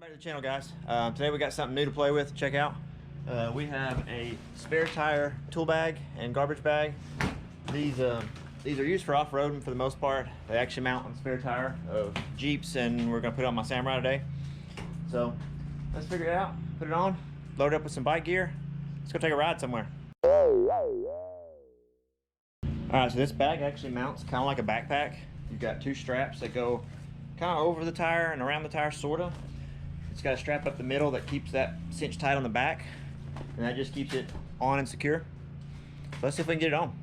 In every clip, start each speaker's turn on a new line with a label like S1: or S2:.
S1: Back to the channel, guys. Today we got something new to play with. Check out. We have a spare tire tool bag and garbage bag. These are used for off-roading for the most part. They actually mount on spare tire of Jeeps, and we're gonna put it on my Samurai today. So let's figure it out. Put it on, load it up with some bike gear. Let's go take a ride somewhere. Alright, so this bag actually mounts kind of like a backpack. You've got two straps that go kind of over the tire and around the tire, sort of. It's got a strap up the middle that keeps that cinch tight on the back, and that just keeps it on and secure. So let's see if we can get it on.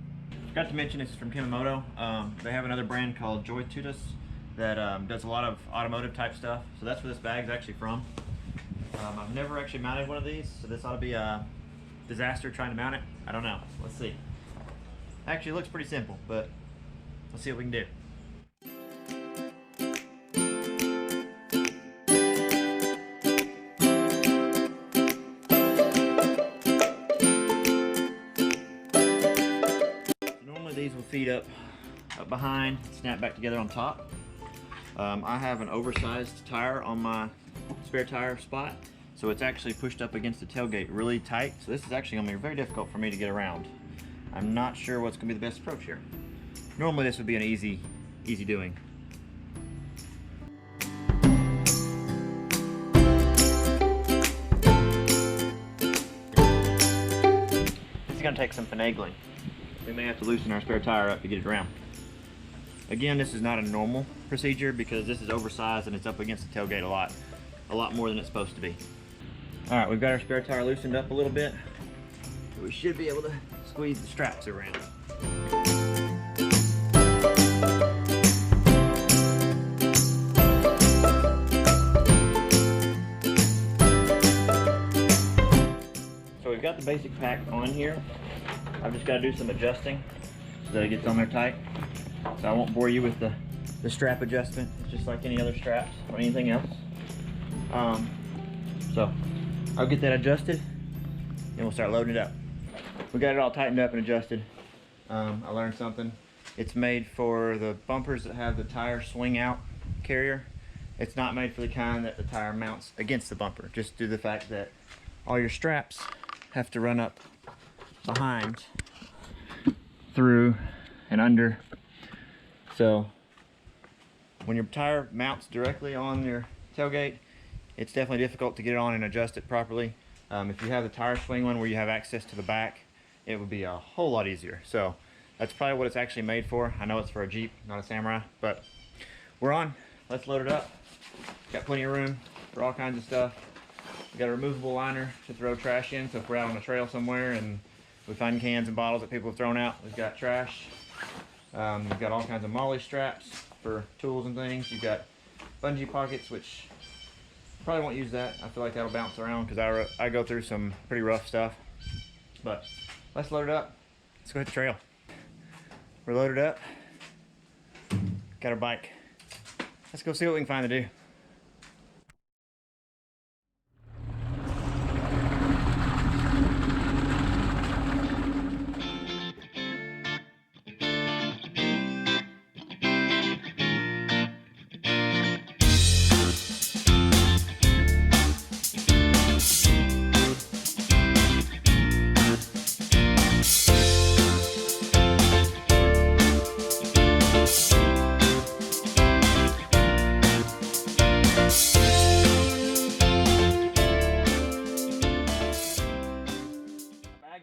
S1: Forgot to mention this is from Kemimoto. They have another brand called Joytutus that does a lot of automotive type stuff. So that's where this bag is actually from. I've never actually mounted one of these, so this ought to be a disaster trying to mount it. I don't know. Let's see. Actually, it looks pretty simple, but let's see what we can do. These will feed up behind, snap back together on top. I have an oversized tire on my spare tire spot, so it's actually pushed up against the tailgate really tight. So this is actually going to be very difficult for me to get around. I'm not sure what's going to be the best approach here. Normally this would be an easy doing. This is going to take some finagling. We may have to loosen our spare tire up to get it around. Again, this is not a normal procedure because this is oversized and it's up against the tailgate a lot more than it's supposed to be. All right, we've got our spare tire loosened up a little bit. We should be able to squeeze the straps around. So we've got the basic pack on here. I've just got to do some adjusting so that it gets on there tight. So I won't bore you with the strap adjustment. It's just like any other straps or anything else. So I'll get that adjusted and we'll start loading it up. We got it all tightened up and adjusted. I learned something. It's made for the bumpers that have the tire swing out carrier. It's not made for the kind that the tire mounts against the bumper, just due to the fact that all your straps have to run up behind, through, and under. So when your tire mounts directly on your tailgate, it's definitely difficult to get it on and adjust it properly. If you have the tire swing one where you have access to the back, it would be a whole lot easier. So that's probably what it's actually made for. I know it's for a Jeep, not a Samurai, but we're on. Let's load it up. Got plenty of room for all kinds of stuff. We got a removable liner to throw trash in, so if we're out on the trail somewhere and we find cans and bottles that people have thrown out, we've got trash. We've got all kinds of molly straps for tools and things. You've got bungee pockets, which probably won't use that. I feel like that'll bounce around because I go through some pretty rough stuff. But let's load it up. Let's go hit the trail. We're loaded up. Got our bike. Let's go see what we can find to do.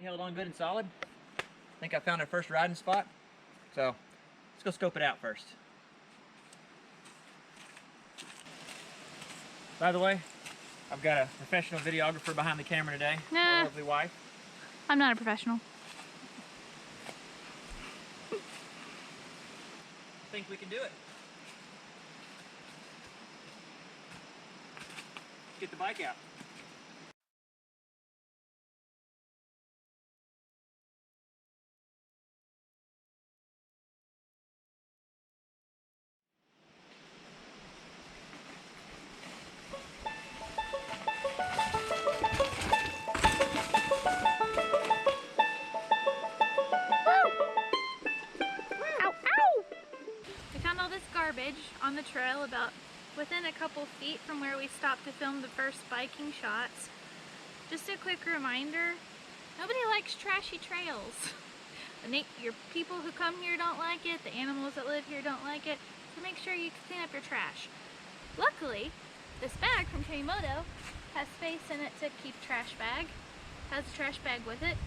S1: Held on good and solid. I think I found our first riding spot. So let's go scope it out first. By the way, I've got a professional videographer behind the camera today.
S2: Nah,
S1: my lovely wife.
S2: I'm not a professional.
S1: I think we can do it. Get the bike out.
S2: garbage on the trail about within a couple feet from where we stopped to film the first biking shots. Just a quick reminder, nobody likes trashy trails. Your people who come here don't like it, the animals that live here don't like it, so make sure you clean up your trash. Luckily, this bag from Kemimoto has space in it to keep trash bag, has a trash bag with it,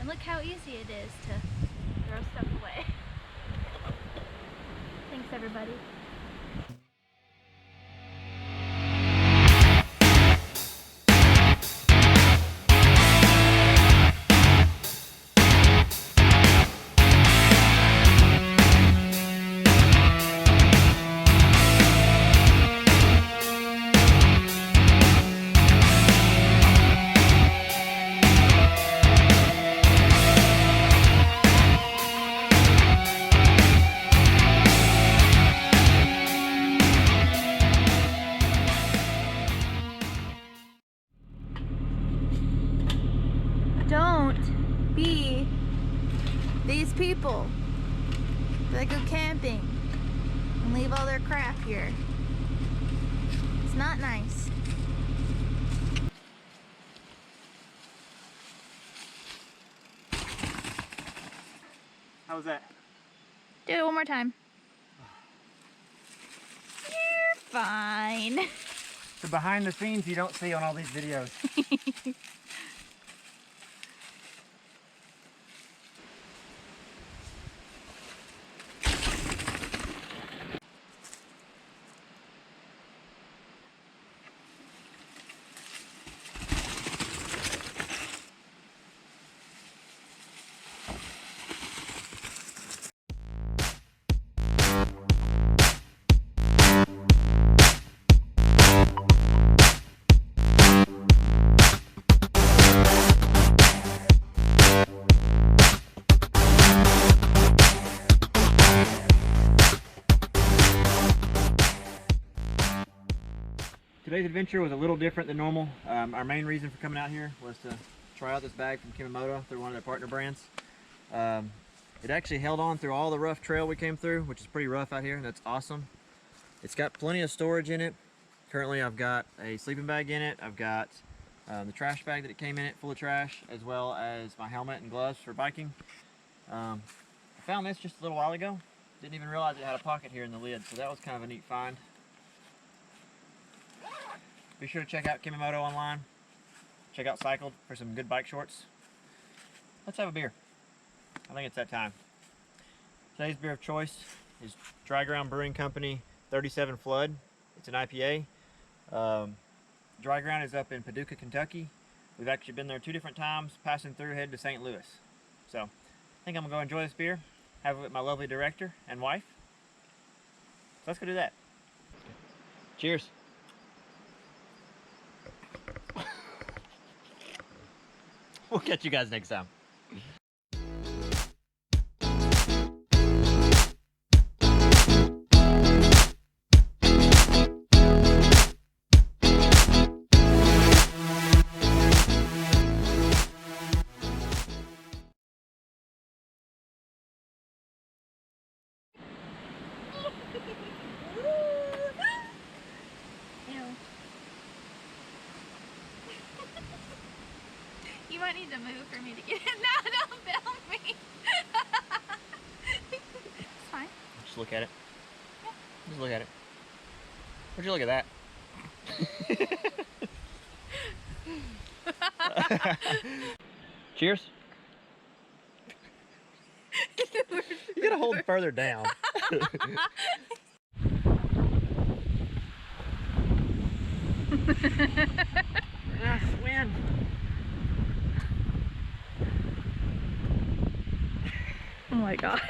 S2: and look how easy it is to throw stuff away. Thanks everybody. Don't be these people that go camping and leave all their crap here. It's not nice.
S1: How was that?
S2: Do it one more time. You're fine.
S1: The behind the scenes you don't see on all these videos. Today's adventure was a little different than normal. Our main reason for coming out here was to try out this bag from Kemimoto through one of their partner brands. It actually held on through all the rough trail we came through, which is pretty rough out here, and that's awesome. It's got plenty of storage in it. Currently I've got a sleeping bag in it. I've got the trash bag that it came in it full of trash, as well as my helmet and gloves for biking. I found this just a little while ago. Didn't even realize it had a pocket here in the lid, so that was kind of a neat find. Be sure to check out Kemimoto online. Check out Cycorld for some good bike shorts. Let's have a beer. I think it's that time. Today's beer of choice is Dry Ground Brewing Company 37 Flood. It's an IPA. Dry Ground is up in Paducah, Kentucky. We've actually been there 2 different times, passing through heading to St. Louis. So I think I'm gonna go enjoy this beer, have it with my lovely director and wife. So let's go do that. Cheers. We'll catch you guys next time.
S2: You might need to move for me to get it. No, don't film me. It's fine.
S1: Just look at it.
S2: Yeah.
S1: Just look at it. Would you look at that? Cheers. You gotta hold further down. Wind.
S2: Oh my god.